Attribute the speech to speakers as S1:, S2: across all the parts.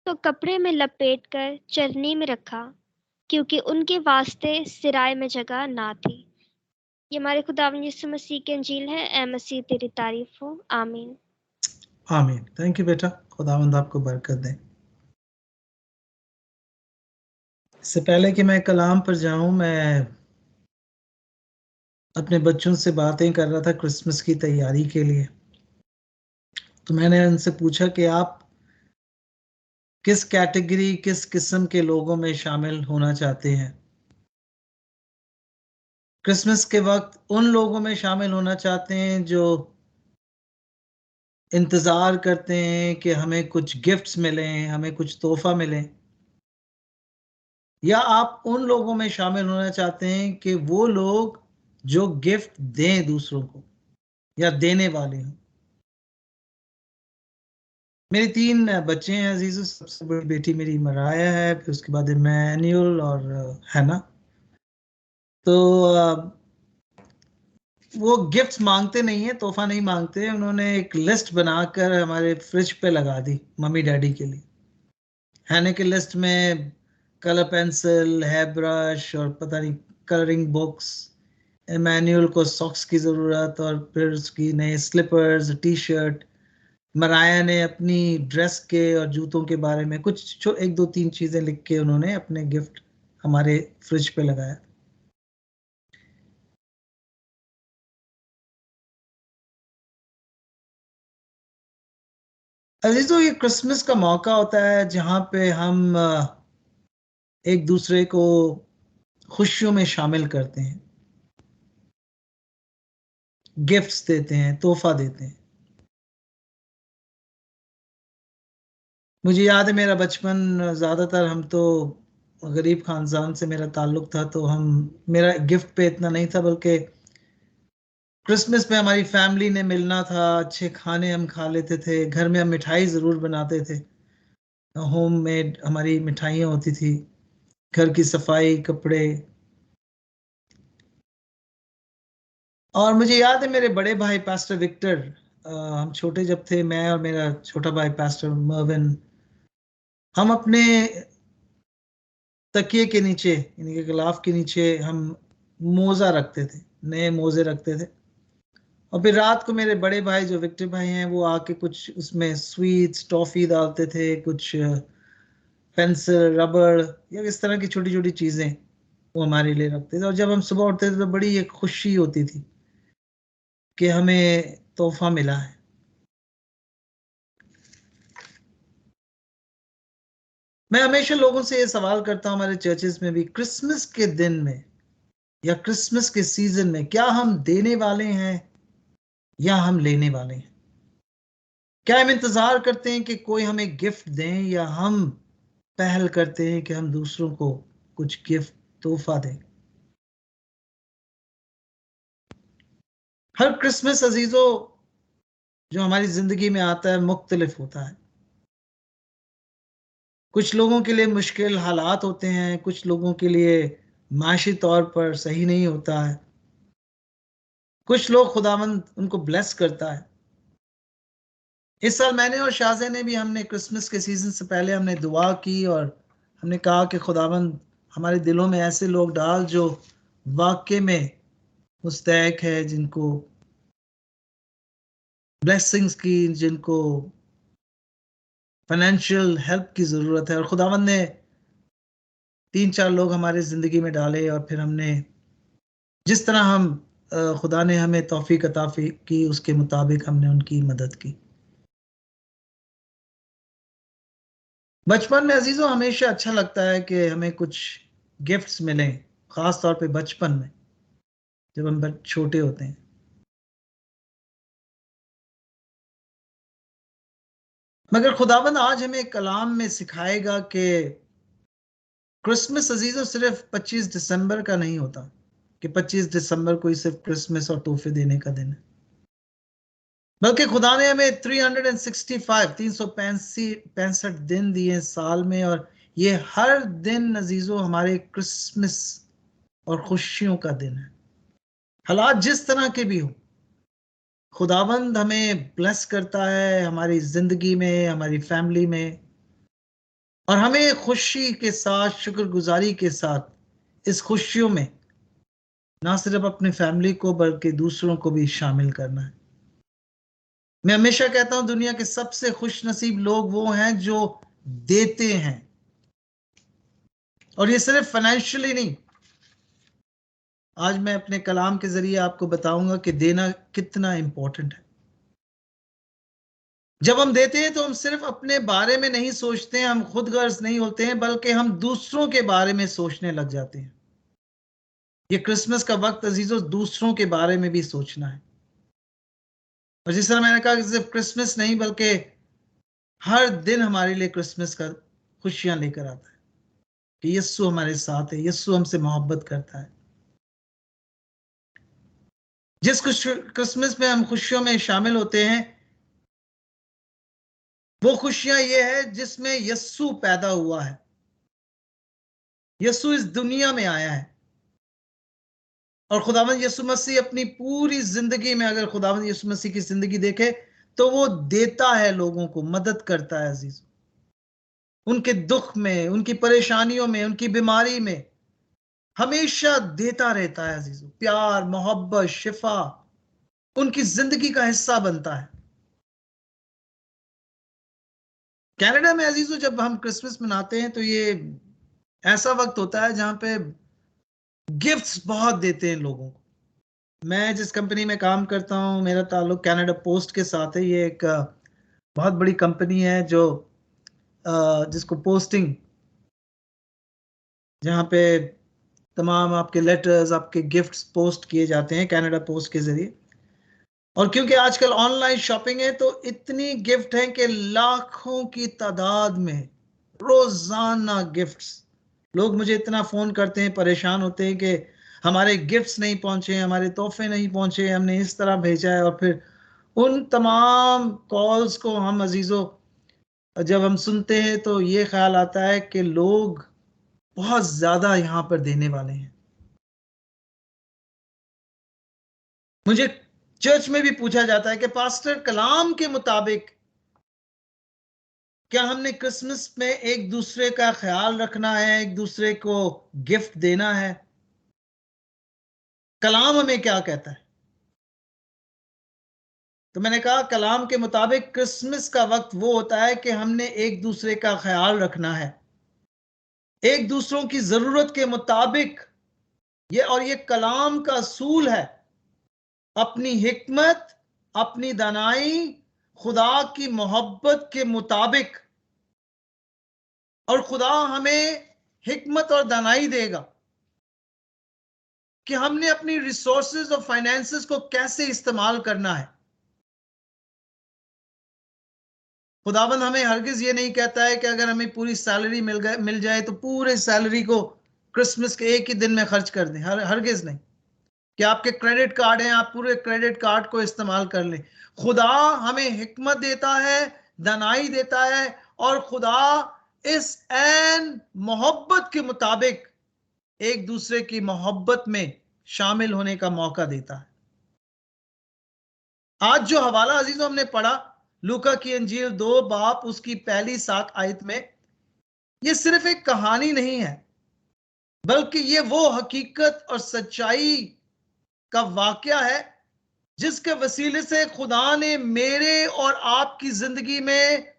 S1: तो कपड़े में लपेटकर चरनी में रखा, क्योंकि उनके वास्ते सिराय में जगह ना थी। ये हमारे खुदावंद यीशु मसीह की इंजील है। ऐ मसीह तेरी तारीफ हो। आमीन।
S2: आमीन। थैंक यू बेटा, खुदावंद आपको बरकत दे। इससे पहले कि मैं कलाम पर जाऊं, मैं अपने बच्चों से बातें कर रहा था क्रिसमस की तैयारी के लिए। तो मैंने उनसे पूछा कि आप किस कैटेगरी, किस किस्म के लोगों में शामिल होना चाहते हैं। क्रिसमस के वक्त उन लोगों में शामिल होना चाहते हैं जो इंतजार करते हैं कि हमें कुछ गिफ्ट्स मिलें, हमें कुछ तोहफा मिले, या आप उन लोगों में शामिल होना चाहते हैं कि वो लोग जो गिफ्ट दें दूसरों को या देने वाले हों। मेरी 3 बच्चे हैं अजीजों। सबसे बड़ी बेटी मेरी मराया है, फिर उसके बाद इमैनुअल और हैना। तो वो गिफ्ट्स मांगते नहीं है, तोहफा नहीं मांगते। उन्होंने एक लिस्ट बनाकर हमारे फ्रिज पे लगा दी मम्मी डैडी के लिए। हैने के लिस्ट में कलर पेंसिल, हेयर ब्रश और पता नहीं कलरिंग बुक्स। इमैनुअल को सॉक्स की ज़रूरत और फिर उसकी नए स्लीपर्स, टी शर्ट। मराया ने अपनी ड्रेस के और जूतों के बारे में कुछ 1 2 3 चीज़ें लिख के उन्होंने अपने गिफ्ट हमारे फ्रिज पे लगाया। अजीजों, ये क्रिसमस का मौका होता है जहाँ पे हम एक दूसरे को खुशियों में शामिल करते हैं, गिफ्ट्स देते हैं, तोहफा देते हैं। मुझे याद है मेरा बचपन, ज़्यादातर हम तो गरीब खानदान से मेरा ताल्लुक था, तो हम मेरा गिफ्ट पे इतना नहीं था, बल्कि क्रिसमस पे हमारी फैमिली ने मिलना था, अच्छे खाने हम खा लेते थे, घर में हम मिठाई ज़रूर बनाते थे। होम मेड हमारी मिठाइयाँ होती थी, घर की सफाई, कपड़े। और मुझे याद है मेरे बड़े भाई पास्टर विक्टर, हम छोटे जब थे, मैं और मेरा छोटा भाई पास्टर मर्विन, हम अपने तकिए के नीचे, यानी कि गिलाफ के नीचे, हम मोजा रखते थे, नए मोजे रखते थे। और फिर रात को मेरे बड़े भाई जो विक्टर भाई हैं, वो आके कुछ उसमें स्वीट्स, टॉफी डालते थे, कुछ पेंसिल, रबड़ या इस तरह की छोटी छोटी चीजें वो हमारे लिए रखते थे। और जब हम सुबह उठते थे तो बड़ी एक खुशी होती थी कि हमें तोहफा मिला है। मैं हमेशा लोगों से ये सवाल करता हूँ, हमारे चर्चेस में भी, क्रिसमस के दिन में या क्रिसमस के सीजन में क्या हम देने वाले हैं या हम लेने वाले हैं? क्या हम इंतजार करते हैं कि कोई हमें गिफ्ट दें, या हम पहल करते हैं कि हम दूसरों को कुछ गिफ्ट, तोहफा दें? हर क्रिसमस अजीजों जो हमारी जिंदगी में आता है मुख्तलिफ होता है। कुछ लोगों के लिए मुश्किल हालात होते हैं, कुछ लोगों के लिए माशी तौर पर सही नहीं होता है, कुछ लोग खुदावंद उनको ब्लेस करता है। इस साल मैंने और शाज़े ने भी, हमने क्रिसमस के सीजन से पहले हमने दुआ की और हमने कहा कि खुदावंद हमारे दिलों में ऐसे लोग डाल जो वाकई में मुस्तैक है, जिनको ब्लेसिंग्स की, जिनको फाइनेंशियल हेल्प की ज़रूरत है। और खुदावंद ने 3 4 लोग हमारे ज़िंदगी में डाले, और फिर हमने जिस तरह हम खुदा ने हमें तौफीक अता की, उसके मुताबिक हमने उनकी मदद की। बचपन में अजीजों हमेशा अच्छा लगता है कि हमें कुछ गिफ्ट्स मिलें, खास तौर पे बचपन में जब हम छोटे होते हैं। मगर खुदाबंद आज हमें कलाम में सिखाएगा कि क्रिसमस अजीजों सिर्फ 25 दिसंबर का नहीं होता, कि 25 दिसंबर को ही सिर्फ क्रिसमस और तोहफे देने का दिन है। बल्कि खुदा ने हमें 365 दिन दिए साल में, और ये हर दिन अजीजों हमारे क्रिसमस और खुशियों का दिन है। हालात जिस तरह के भी हो, खुदाबंद हमें ब्लेस करता है हमारी जिंदगी में, हमारी फैमिली में। और हमें खुशी के साथ, शुक्रगुजारी के साथ इस खुशियों में ना सिर्फ अपनी फैमिली को बल्कि दूसरों को भी शामिल करना है। मैं हमेशा कहता हूं दुनिया के सबसे खुश नसीब लोग वो हैं जो देते हैं, और ये सिर्फ फाइनेंशियली नहीं। आज मैं अपने कलाम के जरिए आपको बताऊंगा कि देना कितना इंपॉर्टेंट है। जब हम देते हैं तो हम सिर्फ अपने बारे में नहीं सोचते हैं, हम खुद गर्ज नहीं होते हैं, बल्कि हम दूसरों के बारे में सोचने लग जाते हैं। ये क्रिसमस का वक्त अजीजों दूसरों के बारे में भी सोचना है। और जिस तरह मैंने कहा कि सिर्फ क्रिसमस नहीं बल्कि हर दिन हमारे लिए क्रिसमस का खुशियां लेकर आता है कि यीशु हमारे साथ है, यीशु हमसे मोहब्बत करता है। जिस क्रिसमस में हम खुशियों में शामिल होते हैं वो खुशियां ये है जिसमें यीशु पैदा हुआ है, यीशु इस दुनिया में आया है। और खुदावंद यीशु मसीह अपनी पूरी जिंदगी में, अगर खुदावंद यीशु मसीह की जिंदगी देखे तो वो देता है, लोगों को मदद करता है अजीज, उनके दुख में, उनकी परेशानियों में, उनकी बीमारी में हमेशा देता रहता है अजीजों। प्यार, मोहब्बत, शिफा उनकी जिंदगी का हिस्सा बनता है। कनाडा में अजीजों जब हम क्रिसमस मनाते हैं तो ये ऐसा वक्त होता है जहां पे गिफ्ट्स बहुत देते हैं लोगों को। मैं जिस कंपनी में काम करता हूं मेरा ताल्लुक कनाडा पोस्ट के साथ है। ये एक बहुत बड़ी कंपनी है जो जिसको पोस्टिंग, जहाँ पे तमाम आपके लेटर्स, आपके गिफ्ट्स पोस्ट किए जाते हैं कनाडा पोस्ट के जरिए। और क्योंकि आजकल ऑनलाइन शॉपिंग है तो इतनी गिफ्ट हैं कि लाखों की तादाद में रोजाना गिफ्ट्स। लोग मुझे इतना फोन करते हैं, परेशान होते हैं कि हमारे गिफ्ट्स नहीं पहुंचे, हमारे तोहफे नहीं पहुंचे, हमने इस तरह भेजा है। और फिर उन तमाम कॉल्स को हम अजीजों जब हम सुनते हैं तो ये ख्याल आता है कि लोग बहुत ज्यादा यहां पर देने वाले हैं। मुझे चर्च में भी पूछा जाता है कि पास्टर कलाम के मुताबिक क्या हमने क्रिसमस में एक दूसरे का ख्याल रखना है, एक दूसरे को गिफ्ट देना है? कलाम हमें क्या कहता है? तो मैंने कहा कलाम के मुताबिक क्रिसमस का वक्त वो होता है कि हमने एक दूसरे का ख्याल रखना है, एक दूसरों की जरूरत के मुताबिक। ये और ये कलाम का असूल है, अपनी हिकमत, अपनी दानाई, खुदा की मोहब्बत के मुताबिक। और खुदा हमें हिकमत और दानाई देगा कि हमने अपनी रिसोर्सेज और फाइनेंसेस को कैसे इस्तेमाल करना है। खुदाबंद हमें हरगिज ये नहीं कहता है कि अगर हमें पूरी सैलरी मिल जाए तो पूरे सैलरी को क्रिसमस के एक ही दिन में खर्च कर दें। हरगिज नहीं कि आपके क्रेडिट कार्ड हैं, आप पूरे क्रेडिट कार्ड को इस्तेमाल कर लें। खुदा हमें हिकमत देता है, दानाई देता है, और खुदा इस ऐन मोहब्बत के मुताबिक एक दूसरे की मोहब्बत में शामिल होने का मौका देता है। आज जो हवाला अजीजों हमने पढ़ा लूका की अंजील 2 बाप उसकी पहली 7 आयत में, यह सिर्फ एक कहानी नहीं है बल्कि ये वो हकीकत और सच्चाई का वाकया है जिसके वसीले से खुदा ने मेरे और आपकी जिंदगी में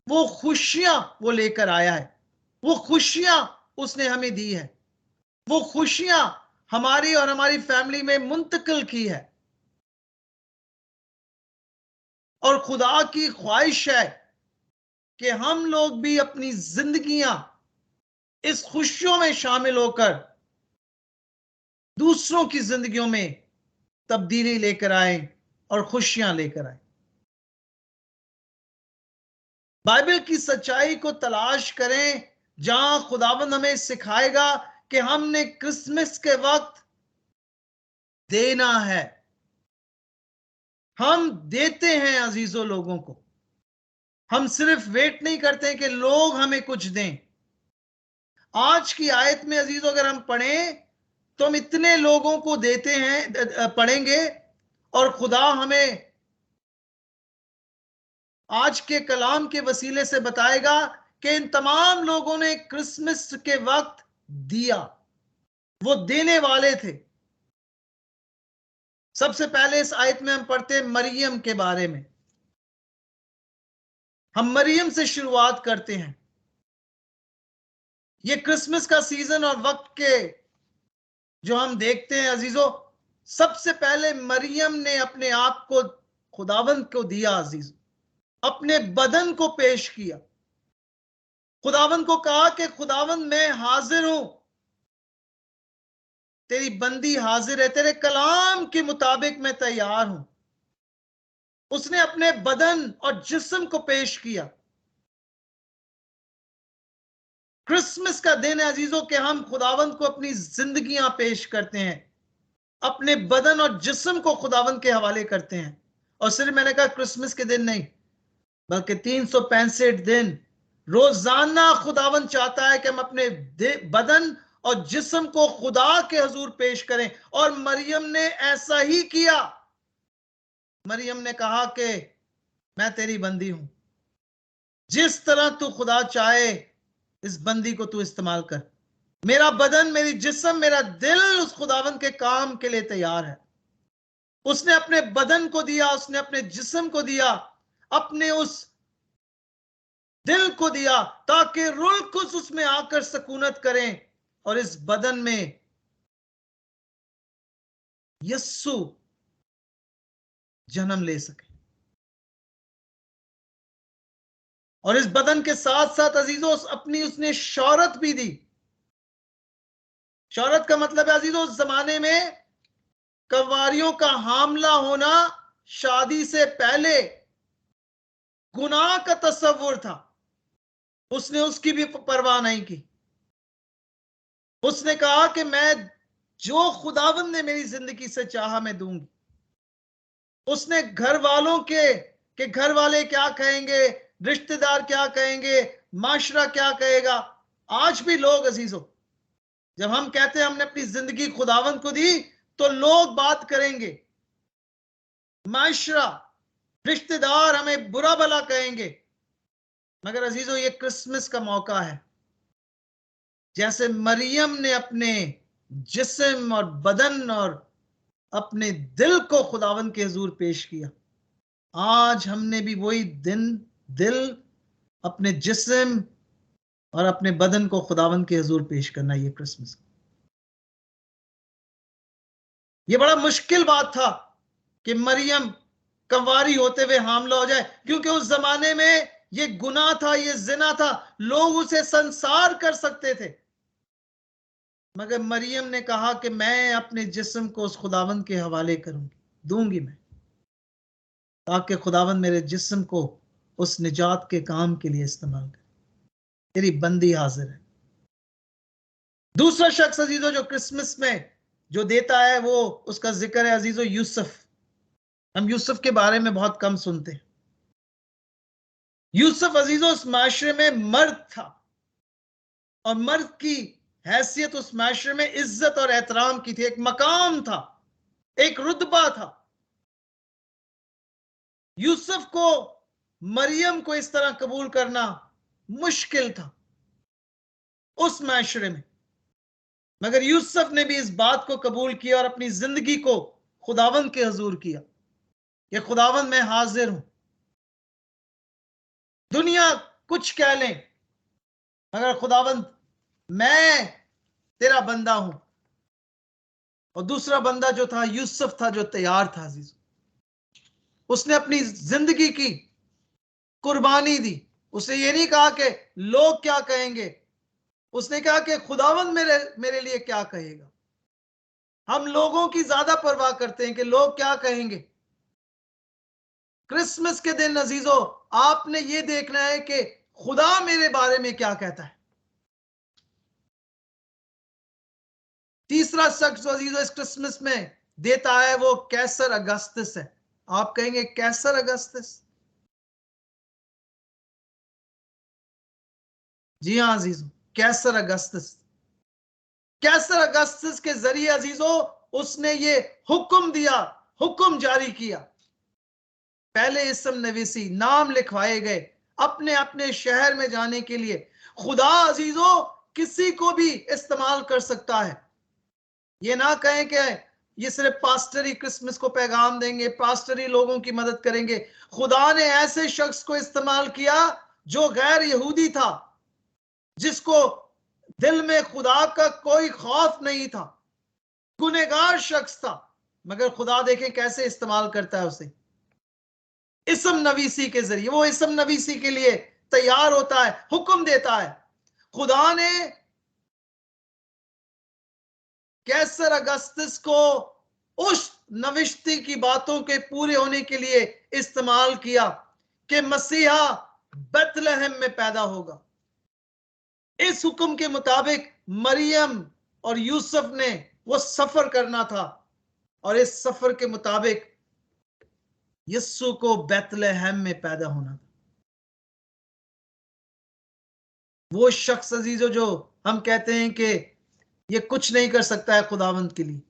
S2: वो खुशियां वो लेकर आया है। वो खुशियां उसने हमें दी है, वो खुशियां हमारी और हमारी फैमिली में मुंतकिल की है। और खुदा की ख्वाहिश है कि हम लोग भी अपनी जिंदगियां इस खुशियों में शामिल होकर दूसरों की जिंदगियों में तब्दीली लेकर आए और खुशियां लेकर आए। बाइबल की सच्चाई को तलाश करें जहां खुदावंद हमें सिखाएगा कि हमने क्रिसमस के वक्त देना है। हम देते हैं अजीजों लोगों को, हम सिर्फ वेट नहीं करते कि लोग हमें कुछ दें। आज की आयत में अजीजों अगर हम पढ़ें तो हम इतने लोगों को देते हैं, पढ़ेंगे, और खुदा हमें आज के कलाम के वसीले से बताएगा कि इन तमाम लोगों ने क्रिसमस के वक्त दिया, वो देने वाले थे। सबसे पहले इस आयत में हम पढ़ते हैं मरियम के बारे में। हम मरियम से शुरुआत करते हैं। ये क्रिसमस का सीजन और वक्त के जो हम देखते हैं अजीजों, सबसे पहले मरियम ने अपने आप को खुदावंद को दिया अजीज, अपने बदन को पेश किया। खुदावंद को कहा कि खुदावंद मैं हाजिर हूं, तेरी बंदी हाजिर है, तेरे कलाम के मुताबिक मैं तैयार हूं। उसने अपने बदन और जिस्म को पेश किया। क्रिसमस का दिन है अजीजों कि हम खुदावंद को अपनी जिंदगियां पेश करते हैं, अपने बदन और जिस्म को खुदावंद के हवाले करते हैं। और सिर्फ मैंने कहा क्रिसमस के दिन नहीं, बल्कि 365 दिन रोजाना खुदावंद चाहता है कि हम अपने बदन और जिस्म को खुदा के हुजूर पेश करें। और मरियम ने ऐसा ही किया। मरियम ने कहा कि मैं तेरी बंदी हूं, जिस तरह तू खुदा चाहे इस बंदी को तू इस्तेमाल कर। मेरा बदन, मेरी जिस्म, मेरा दिल उस खुदावंद के काम के लिए तैयार है। उसने अपने बदन को दिया, उसने अपने जिस्म को दिया, अपने उस दिल को दिया, ताकि रूह कुछ उसमें आकर सकूनत करें और इस बदन में यस्सु जन्म ले सके। और इस बदन के साथ साथ अजीजों अपनी उसने शौहरत भी दी। शौहरत का मतलब है अजीजों, उस जमाने में कंवारियों का हामला होना शादी से पहले गुनाह का तस्वुर था। उसने उसकी भी परवाह नहीं की। उसने कहा कि मैं जो खुदावंद ने मेरी जिंदगी से चाहा मैं दूंगी। उसने घर वालों के घर वाले क्या कहेंगे, रिश्तेदार क्या कहेंगे, माशरा क्या कहेगा। आज भी लोग अजीजों, जब हम कहते हैं हमने अपनी जिंदगी खुदावंद को दी, तो लोग बात करेंगे, माशरा, रिश्तेदार हमें बुरा भला कहेंगे। मगर अजीजों ये क्रिसमस का मौका है, जैसे मरियम ने अपने जिस्म और बदन और अपने दिल को खुदावंद के हुजूर पेश किया। आज हमने भी वही दिल, अपने जिस्म और अपने बदन को खुदावंद के हुजूर पेश करना। ये क्रिसमस, ये बड़ा मुश्किल बात था कि मरियम कंवारी होते हुए हामला हो जाए, क्योंकि उस जमाने में ये गुनाह था, ये जिना था, लोग उसे संसार कर सकते थे। मगर मरियम ने कहा कि मैं अपने जिस्म को उस खुदावंद के हवाले करूंगी, दूंगी मैं, ताकि खुदावंद मेरे जिस्म को उस निजात के काम के लिए इस्तेमाल करे। तेरी बंदी हाजिर है। दूसरा शख्स अजीजों जो क्रिसमस में जो देता है, वो उसका जिक्र है अजीजों यूसुफ। हम यूसुफ के बारे में बहुत कम सुनते हैं। यूसुफ अजीजों उस माशरे में मर्द था, और मर्द की हैसियत उस माशरे में इज्जत और एहतराम की थी, एक मकाम था, एक रुतबा था। यूसुफ को मरियम को इस तरह कबूल करना मुश्किल था उस माशरे में। मगर यूसुफ ने भी इस बात को कबूल किया और अपनी जिंदगी को खुदावंद के हुजूर किया। ये खुदावंद मैं हाजिर हूं, दुनिया कुछ कह लें, मगर खुदावंद मैं तेरा बंदा हूं। और दूसरा बंदा जो था यूसुफ था, जो तैयार था अजीज, उसने अपनी जिंदगी की कुर्बानी दी। उसने ये नहीं कहा कि लोग क्या कहेंगे, उसने कहा कि खुदावंद मेरे लिए क्या कहेगा। हम लोगों की ज्यादा परवाह करते हैं कि लोग क्या कहेंगे। क्रिसमस के दिन अजीजों आपने ये देखना है कि खुदा मेरे बारे में क्या कहता है। तीसरा शख्स अजीजों इस क्रिसमस में देता है, वो कैसर अगस्तस है। आप कहेंगे कैसर अगस्तस? जी हाँ अजीजों, कैसर अगस्तस। कैसर अगस्तस के जरिए अजीजों उसने ये हुक्म दिया, हुक्म जारी किया। पहले इसम नवीसी, नाम लिखवाए गए, अपने अपने शहर में जाने के लिए। खुदा अजीजों किसी को भी इस्तेमाल कर सकता है। ये ना कहें कि ये सिर्फ पास्टर ही क्रिसमस को पैगाम देंगे, पास्टर ही लोगों की मदद करेंगे। खुदा ने ऐसे शख्स को इस्तेमाल किया जो गैर यहूदी था, जिसको दिल में खुदा का कोई खौफ नहीं था, गुनहगार शख्स था, मगर खुदा देखें कैसे इस्तेमाल करता है उसे, इसम नवीसी के जरिए। वो इसम नवीसी के लिए तैयार होता है, हुक्म देता है। खुदा ने कैसर अगस्तस को उस नविश्ती की बातों के पूरे होने के लिए इस्तेमाल किया कि मसीहा बेतलहम में पैदा होगा। इस हुक्म के मुताबिक मरियम और यूसुफ ने वो सफर करना था, और इस सफर के मुताबिक यीशु को बेतलहम में पैदा होना था। वो शख्स अजीजों जो हम कहते हैं कि ये कुछ नहीं कर सकता है खुदावंद के लिए,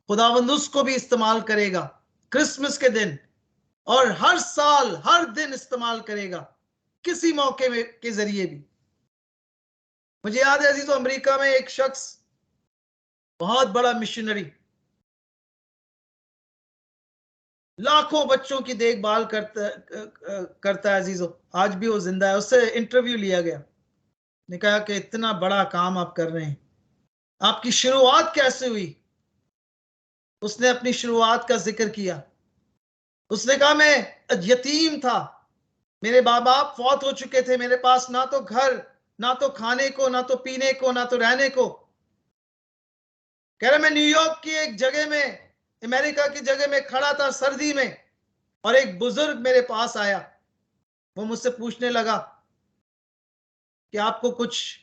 S2: खुदावंद उसको भी इस्तेमाल करेगा क्रिसमस के दिन, और हर साल हर दिन इस्तेमाल करेगा किसी मौके में के जरिए भी। मुझे याद है अजीजों, अमेरिका में एक शख्स, बहुत बड़ा मिशनरी, लाखों बच्चों की देखभाल करता है अजीजों, आज भी वो जिंदा है। उससे इंटरव्यू लिया गया, ने कहा कि इतना बड़ा काम आप कर रहे हैं, आपकी शुरुआत कैसे हुई? उसने अपनी शुरुआत का जिक्र किया। उसने कहा मैं यतीम था, मेरे माँ बाप फौत हो चुके थे, मेरे पास ना तो घर, ना तो खाने को, ना तो पीने को, ना तो रहने को। कह रहा मैं न्यूयॉर्क की एक जगह में, अमेरिका की जगह में खड़ा था सर्दी में, और एक बुजुर्ग मेरे पास आया। वो मुझसे पूछने लगा कि आपको कुछ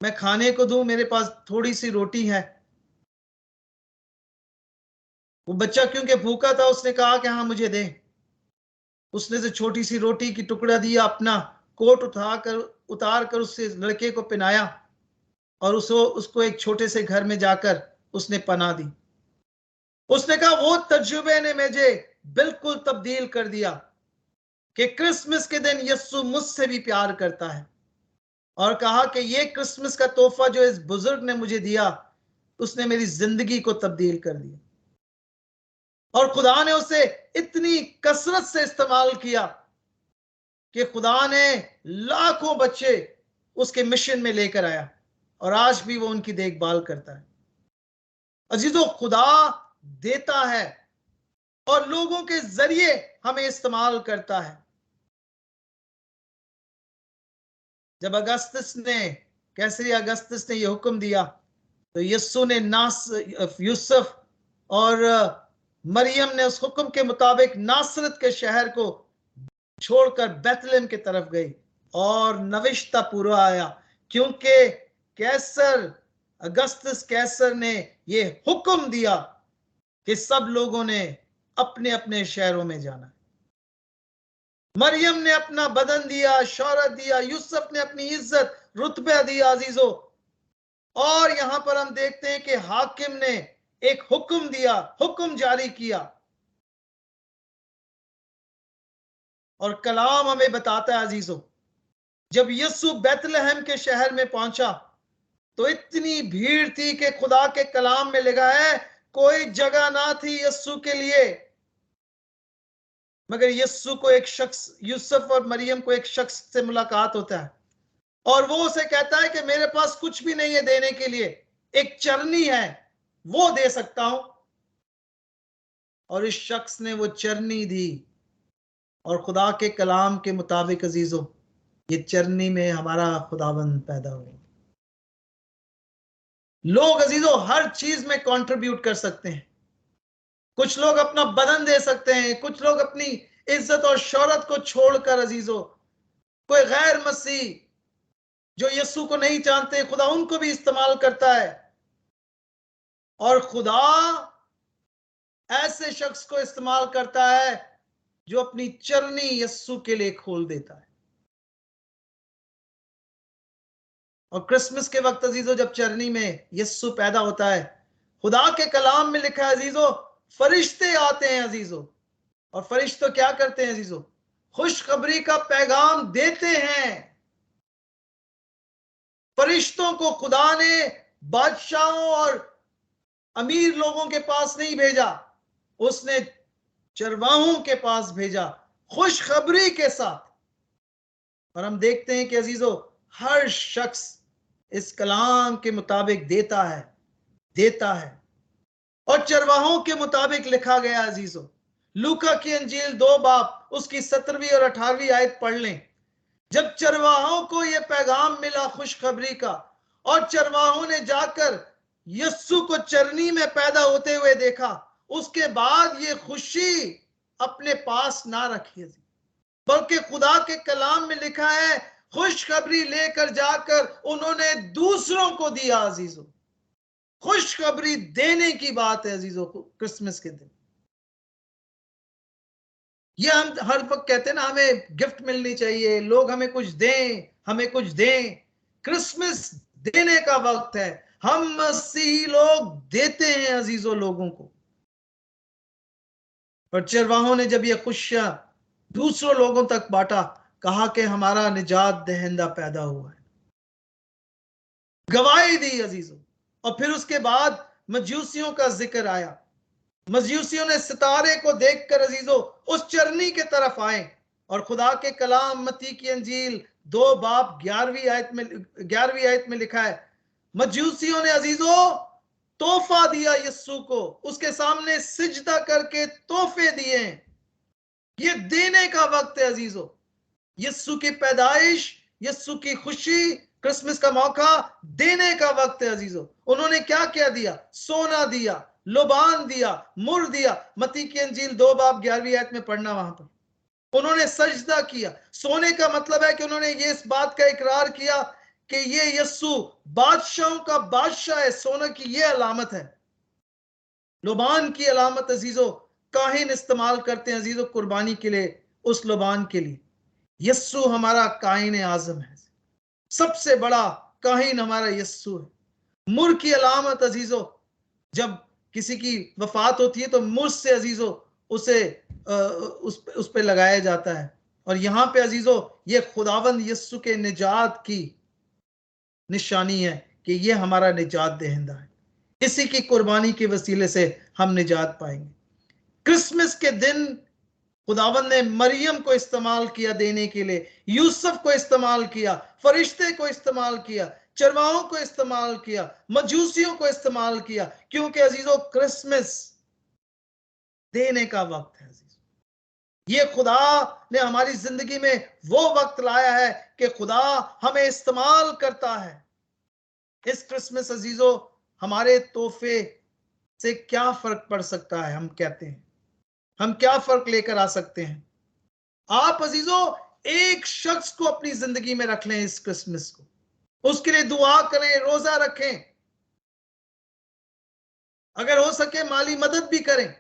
S2: मैं खाने को दूं, मेरे पास थोड़ी सी रोटी है। वो बच्चा क्योंकि भूखा था, उसने कहा कि हाँ मुझे दे। उसने से छोटी सी रोटी की टुकड़ा दिया, अपना कोट उतार कर उससे लड़के को पहनाया, और उसको एक छोटे से घर में जाकर उसने पनाह दी। उसने कहा वो तजुर्बे ने मुझे बिल्कुल तब्दील कर दिया कि क्रिसमस के दिन यीशु मुझसे भी प्यार करता है, और कहा कि ये क्रिसमस का तोहफा जो इस बुजुर्ग ने मुझे दिया, उसने मेरी जिंदगी को तब्दील कर दिया। और खुदा ने उसे इतनी कसरत से इस्तेमाल किया कि खुदा ने लाखों बच्चे उसके मिशन में लेकर आया, और आज भी वो उनकी देखभाल करता है। अजीजों, खुदा देता है और लोगों के जरिए हमें इस्तेमाल करता है। जब कैसरी अगस्तस ने यह हुक्म दिया, तो यीशु ने यूसुफ और मरियम ने उस हुक्म के मुताबिक नासरत के शहर को छोड़कर बेतलेहम की तरफ गई, और नविश्ता पूरा आया, क्योंकि अगस्तस कैसर ने यह हुक्म दिया कि सब लोगों ने अपने अपने शहरों में जाना। मरियम ने अपना बदन दिया, शौहरत दिया, यूसुफ ने अपनी इज्जत रुतबा दिया अजीजों। और यहां पर हम देखते हैं कि हाकिम ने एक हुक्म दिया, हुक्म जारी किया, और कलाम हमें बताता है अजीजों, जब यीशु बेतलहम के शहर में पहुंचा तो इतनी भीड़ थी कि खुदा के कलाम में लिखा है कोई जगह ना थी यीशु के लिए। मगर यीशु को एक शख्स, यूसुफ और मरियम को एक शख्स से मुलाकात होता है, और वो उसे कहता है कि मेरे पास कुछ भी नहीं है देने के लिए, एक चरनी है, वो दे सकता हूं। और इस शख्स ने वो चरनी दी, और खुदा के कलाम के मुताबिक अजीजों, ये चरनी में हमारा खुदावंद पैदा हुआ। लोग अजीजों हर चीज में कंट्रीब्यूट कर सकते हैं। कुछ लोग अपना बदन दे सकते हैं, कुछ लोग अपनी इज्जत और शौहरत को छोड़कर अजीजों, कोई गैर मसीह जो यीशु को नहीं जानते, खुदा उनको भी इस्तेमाल करता है। और खुदा ऐसे शख्स को इस्तेमाल करता है जो अपनी चरनी यीशु के लिए खोल देता है। और क्रिसमस के वक्त अजीजों, जब चरनी में यीशु पैदा होता है, खुदा के कलाम में लिखा है अजीजों, फरिश्ते आते हैं अजीजों। और फरिश्ते क्या करते हैं अजीजों? खुशखबरी का पैगाम देते हैं। फरिश्तों को खुदा ने बादशाहों और अमीर लोगों के पास नहीं भेजा, उसने चरवाहों के पास भेजा खुशखबरी के साथ। और हम देखते हैं कि अजीजों, हर शख्स इस कलाम के मुताबिक देता है। और चरवाहों के मुताबिक लिखा गया अजीजों, लूका की अंजील 2 बाब उसकी 17वीं और 18वीं आयत पढ़ लें। जब चरवाहों को यह पैगाम मिला खुशखबरी का, और चरवाहों ने जाकर यस्सु को चरनी में पैदा होते हुए देखा, उसके बाद ये खुशी अपने पास ना रखी, बल्कि खुदा के कलाम में लिखा है खुशखबरी लेकर जाकर उन्होंने दूसरों को दिया। अजीजों, खुशखबरी देने की बात है अजीजों, क्रिसमस के दिन। ये हम हर वक्त कहते हैं ना, हमें गिफ्ट मिलनी चाहिए, लोग हमें कुछ दें। क्रिसमस देने का वक्त है। हम मसीही लोग देते हैं अजीजों लोगों को। और चरवाहों ने जब ये खुशियां दूसरों लोगों तक बांटा, कहा कि हमारा निजात दहिंदा पैदा हुआ है, गवाही दी अजीजों। और फिर उसके बाद मजूसियों का जिक्र आया। मजूसियों ने सितारे को देखकर अजीजों उस चरनी के तरफ आए, और खुदा के कलाम मत्ती की अंजील 2 बाब 11वीं आयत में लिखा है, मजूसियों ने अजीजों तोहफा दिया यस्सु को, उसके सामने सिजदा करके तोहफे दिए। ये देने का वक्त है अजीजों। यस्सु की पैदाइश, यस्सु की खुशी, क्रिसमस का मौका देने का वक्त है अजीजों। उन्होंने क्या क्या दिया? सोना दिया, लोबान दिया, मुर दिया। मत्ती की अंजील 2 बाब 11वीं आयत में पढ़ना, वहां पर उन्होंने सजदा किया। सोने का मतलब है कि उन्होंने ये इस बात का इकरार किया कि ये यस्सु बादशाहों का बादशाह है। सोना की ये अलामत है। लोबान की अलामत अजीजों काहिन इस्तेमाल करते हैं अजीजों कुर्बानी के लिए, उस लोबान के लिए। यस्सु हमारा काहिन आजम है, सबसे बड़ा काहिन हमारा यस्सु है। मुर की अलामत अजीजों, जब किसी की वफात होती है तो मुर से अजीजों उसे उस पे लगाया जाता है। और यहां पे अजीजों ये खुदावंद यस्सु के निजात की निशानी है कि ये हमारा निजात दहिंदा है। इसी की कुर्बानी के वसीले से हम निजात पाएंगे। क्रिसमस के दिन खुदावंद ने मरियम को इस्तेमाल किया देने के लिए, यूसुफ को इस्तेमाल किया, फरिश्ते को इस्तेमाल किया, चरवाहों को इस्तेमाल किया, मजूसियों को इस्तेमाल किया, क्योंकि अजीजों क्रिसमस देने का वक्त है। ये खुदा ने हमारी जिंदगी में वो वक्त लाया है कि खुदा हमें इस्तेमाल करता है। इस क्रिसमस अजीजों हमारे तोहफे से क्या फर्क पड़ सकता है? हम कहते हैं हम क्या फर्क लेकर आ सकते हैं? आप अजीजों एक शख्स को अपनी जिंदगी में रख लें इस क्रिसमस को, उसके लिए दुआ करें, रोजा रखें, अगर हो सके माली मदद भी करें।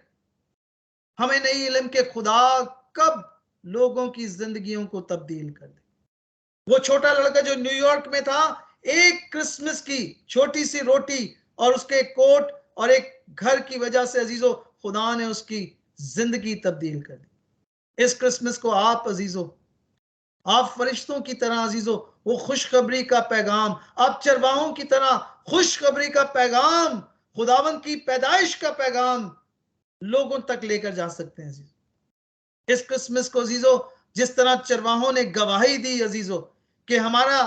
S2: हमें नहीं इल्म के खुदा कब लोगों की जिंदगियों को तब्दील कर दे। वो छोटा लड़का जो न्यूयॉर्क में था, एक क्रिसमस की छोटी सी रोटी और उसके कोट और एक घर की वजह से अजीजों खुदा ने उसकी जिंदगी तब्दील कर दी। इस क्रिसमस को आप अजीजों, आप फरिश्तों की तरह अजीजों वो खुशखबरी का पैगाम, आप चरवाहों की तरह खुशखबरी का पैगाम, खुदावंद की पैदाइश का पैगाम लोगों तक लेकर जा सकते हैं। इस क्रिसमस को अजीजों जिस तरह चरवाहों ने गवाही दी अजीजों कि हमारा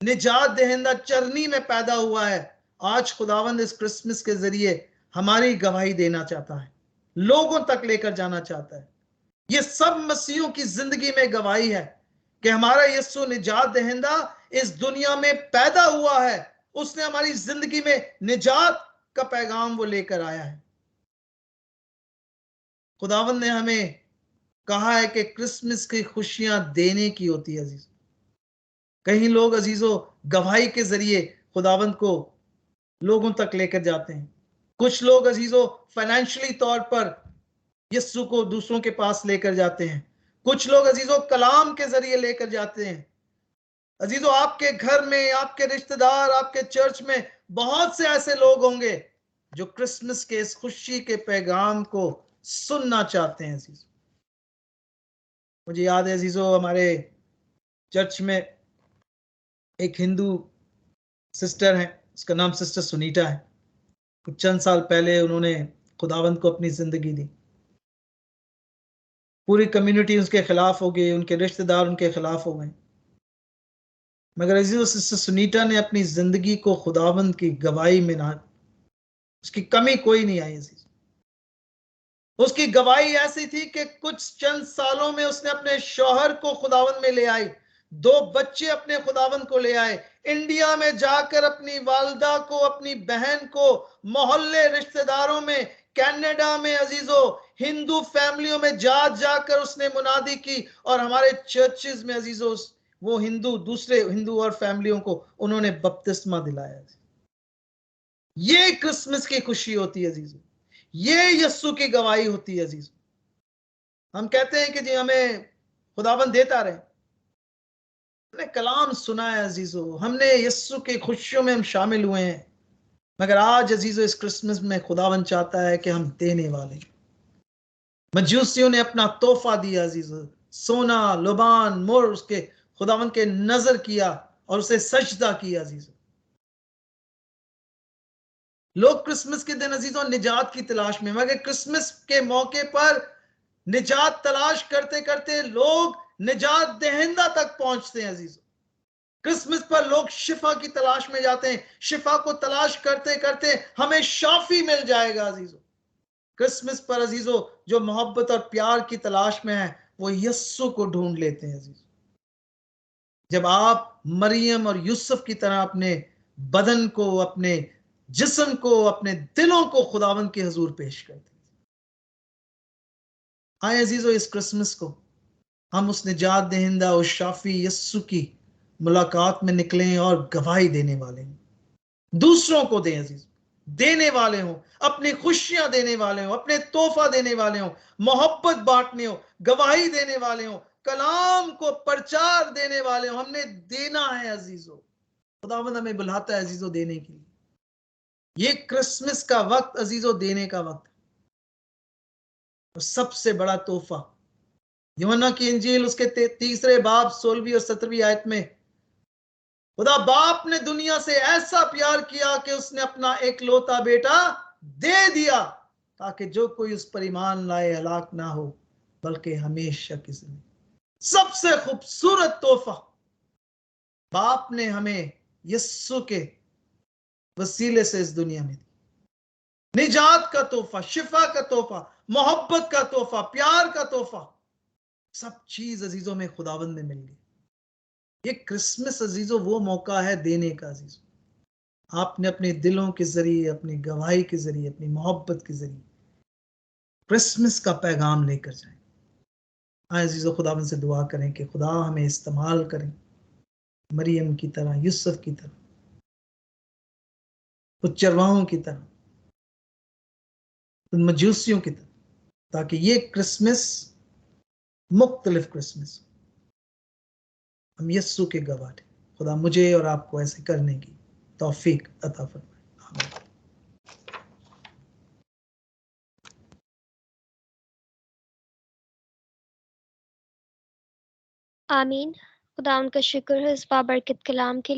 S2: निजात दहिंदा चरनी में पैदा हुआ है, आज खुदावंद इस क्रिसमस के जरिए हमारी गवाही देना चाहता है, लोगों तक लेकर जाना चाहता है। ये सब मसीहों की जिंदगी में गवाही है कि हमारा यीशु निजात दहिंदा इस दुनिया में पैदा हुआ है। उसने हमारी जिंदगी में निजात का पैगाम वो लेकर आया है। खुदावंद ने हमें कहा है कि क्रिसमस की खुशियां देने की होती है अजीजों। कहीं लोग अजीजों गवाही के जरिए खुदावंद को लोगों तक लेकर जाते हैं। कुछ लोग अजीजों फाइनेंशियली तौर पर यीशु को दूसरों के पास लेकर जाते हैं। कुछ लोग अजीजों कलाम के जरिए लेकर जाते हैं। अजीजों आपके घर में, आपके रिश्तेदार, आपके चर्च में बहुत से ऐसे लोग होंगे जो क्रिसमस के इस खुशी के पैगाम को सुनना चाहते हैं। अजीजों मुझे याद है अजीजों, हमारे चर्च में एक हिंदू सिस्टर है, उसका नाम सिस्टर सुनीता है। कुछ चंद साल पहले उन्होंने खुदावंद को अपनी जिंदगी दी। पूरी कम्युनिटी उसके खिलाफ हो गई, उनके रिश्तेदार उनके खिलाफ हो गए, मगर अजीजों सिस्टर सुनीता ने अपनी जिंदगी को खुदावंद की गवाही में ना, उसकी कमी कोई नहीं आई अजीज। उसकी गवाही ऐसी थी कि कुछ चंद सालों में उसने अपने शौहर को खुदावंद में ले आई, 2 बच्चे अपने खुदावंद को ले आए, इंडिया में जाकर अपनी वालदा को, अपनी बहन को, मोहल्ले रिश्तेदारों में, कनाडा में अजीजों हिंदू फैमिलियों में जा जाकर उसने मुनादी की, और हमारे चर्चेज में अजीजों वो हिंदू, दूसरे हिंदू और फैमिलियों को उन्होंने बपतिस्मा दिलाया। ये क्रिसमस की खुशी होती है अजीजों, ये यस्सु की गवाही होती है अजीज। हम कहते हैं कि जी हमें खुदाबंद देता रहे, हमने कलाम सुना है अजीजों, हमने यस्सु की खुशियों में हम शामिल हुए हैं, मगर आज अजीजों इस क्रिसमस में खुदाबंद चाहता है कि हम देने वाले। मजूसियों ने अपना तोहफा दिया अजीजों, सोना, लुबान, मोर उसके खुदाबंद के नजर किया और उसे सजदा किया अजीजों। लोग क्रिसमस के दिन अजीजों निजात की तलाश में, मगर क्रिसमस के मौके पर निजात तलाश करते करते लोग निजात दहिंदा तक पहुंचते हैं अजीजों। क्रिसमस पर लोग शिफा की तलाश में जाते हैं, शिफा को तलाश करते करते हमें शाफी मिल जाएगा अजीजों। क्रिसमस पर अजीजों जो मोहब्बत और प्यार की तलाश में है वो यस्सु को ढूंढ लेते हैं अजीजों। जब आप मरियम और यूसुफ की तरह अपने बदन को, अपने जिस्म को, अपने दिलों को खुदावंद के हुजूर पेश करते हैं। आए अजीजों इस क्रिसमस को हम उस निजात दहिंदा, उस शाफी यस्सु की मुलाकात में निकलें और गवाही देने वाले हैं, दूसरों को दें अजीज, देने वाले हों, अपनी खुशियां देने वाले हों, अपने तोहफा देने वाले हों, मोहब्बत बांटने हो, गवाही देने वाले हों, कलाम को प्रचार देने वाले हों। हमने देना है अजीजों, खुदावंद हमें बुलाता है अजीजों देने के लिए। ये क्रिसमस का वक्त अजीजों देने का वक्त, और सबसे बड़ा तोहफा यूहन्ना की इंजील उसके 3 बाब 16वीं और 17वीं आयत में, खुदा बाप ने दुनिया से ऐसा प्यार किया कि उसने अपना एकलौता बेटा दे दिया, ताकि जो कोई उस पर ईमान लाए हलाक ना हो बल्कि हमेशा की जिंदगी। सबसे खूबसूरत तोहफा बाप ने हमें यस्सु के वसीले से इस दुनिया में दी। निजात का तोहफा, शिफा का तोहफा, मोहब्बत का तोहफा, प्यार का तोहफा, सब चीज अजीजों में खुदावंद में मिल गई। ये क्रिसमस अजीजों वो मौका है देने का अजीजों। आपने अपने दिलों के जरिए, अपनी गवाही के जरिए, अपनी मोहब्बत के जरिए क्रिसमस का पैगाम लेकर जाएं। आए अजीजों खुदावंद से दुआ करें कि खुदा हमें इस्तेमाल करें, मरियम की तरह, यूसुफ की तरह, कुछ चरवाहों की तरह, उन मजूसियों की तरह, ताकि ये क्रिसमस मुख्तलिफ क्रिसमस हम यस्सु के गवाह थे। खुदा मुझे और आपको ऐसे करने की तौफीक अता फरमाए।
S1: आमीन। खुदा उनका शुक्र है इस बाबरकत कलाम के लिए।